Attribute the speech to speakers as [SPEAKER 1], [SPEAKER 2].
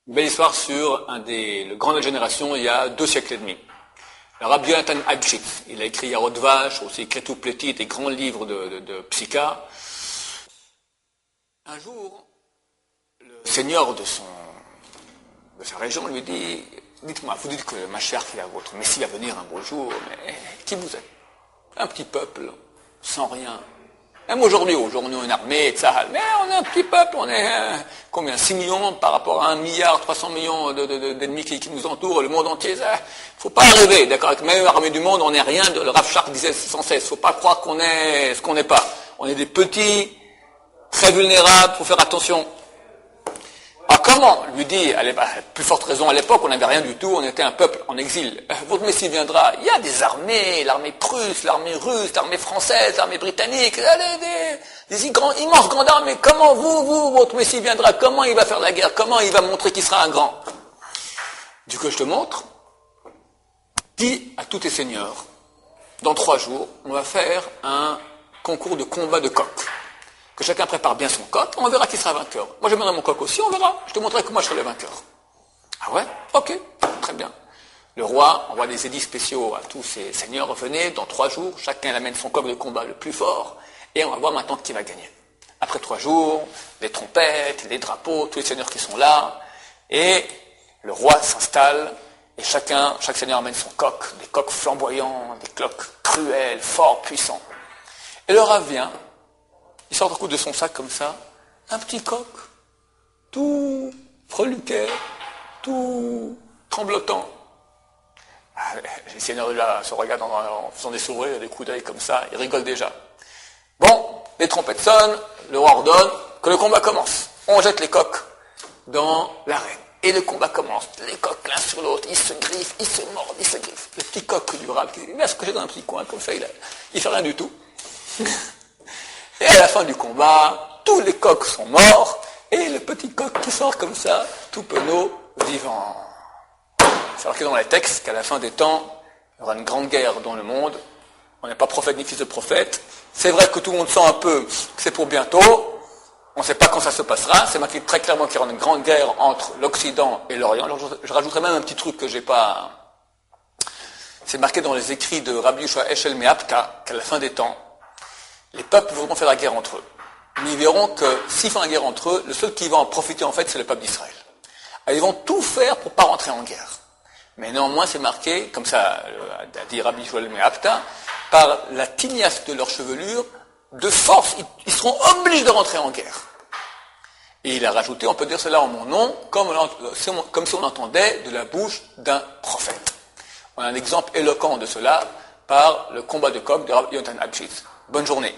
[SPEAKER 1] Une belle histoire sur le grand de la génération il y a 2 siècles et demi. Le Rabbi Yonatan Abshitz, il a écrit Yarod Vash, aussi Kretou Pleti, des grands livres de psycha. Un jour, le seigneur de sa région lui dit, dites-moi, vous dites que Mashiach, votre Messie va venir un beau jour, mais qui vous êtes? Un petit peuple, sans rien. Même aujourd'hui, on est une armée, etc. Mais on est un petit peuple, on est combien? 6 millions par rapport à 1 milliard 300 millions d'ennemis qui nous entourent, le monde entier. Faut pas rêver, d'accord? Avec la meilleure armée du monde, on n'est rien. Le Rav Shark disait sans cesse, faut pas croire qu'on est ce qu'on n'est pas. On est des petits, très vulnérables, faut faire attention. Alors comment? Lui dit, plus forte raison à l'époque, on n'avait rien du tout, on était un peuple en exil. Votre Messie viendra, il y a des armées, l'armée prusse, l'armée russe, l'armée française, l'armée britannique, des immenses grandes armées. Comment votre Messie viendra? Comment il va faire la guerre? Comment il va montrer qu'il sera un grand? Du coup, je te montre. Dis à tous tes seigneurs, dans 3 jours, on va faire un concours de combat de coq. Que chacun prépare bien son coq, on verra qui sera vainqueur. Moi, je mènerai mon coq aussi, on verra. Je te montrerai que moi, je serai le vainqueur. Ah ouais? Ok, très bien. Le roi envoie des édits spéciaux à tous ses seigneurs. Venez, dans 3 jours, chacun amène son coq de combat le plus fort, et on va voir maintenant qui va gagner. Après 3 jours, les trompettes, les drapeaux, tous les seigneurs qui sont là, et le roi s'installe, et chaque seigneur amène son coq, des coqs flamboyants, des coqs cruels, forts, puissants. Et le roi vient, il sort un coup de son sac comme ça, un petit coq, tout freluquet, tout tremblotant. Les seigneurs là se regardent en faisant des sourires, des coups d'œil comme ça, ils rigolent déjà. Bon, les trompettes sonnent, le roi ordonne que le combat commence. On jette les coqs dans l'arène. Et le combat commence. Les coqs l'un sur l'autre, ils se griffent, ils se mordent, ils se griffent. Le petit coq du rab, il va se coucher dans un petit coin comme ça, il fait rien du tout. Et à la fin du combat, tous les coqs sont morts, et le petit coq qui sort comme ça, tout penaud, vivant. C'est marqué dans les textes qu'à la fin des temps, il y aura une grande guerre dans le monde. On n'est pas prophète ni fils de prophète. C'est vrai que tout le monde sent un peu que c'est pour bientôt. On ne sait pas quand ça se passera. C'est marqué très clairement qu'il y aura une grande guerre entre l'Occident et l'Orient. Alors je rajouterai même un petit truc que j'ai pas... C'est marqué dans les écrits de Rabbi Yoshua Eshel Meapta qu'à la fin des temps, les peuples voudront faire la guerre entre eux. Mais ils verront que s'ils font la guerre entre eux, le seul qui va en profiter en fait, c'est le peuple d'Israël. Alors, ils vont tout faire pour ne pas rentrer en guerre. Mais néanmoins, c'est marqué, comme ça a dit Rabbi Joël Meapta, par la tignasse de leur chevelure, de force, ils seront obligés de rentrer en guerre. Et il a rajouté, on peut dire cela en mon nom, comme si on entendait de la bouche d'un prophète. On a un exemple éloquent de cela par le combat de coq de Rabbi Yonatan Abshitz. Bonne journée.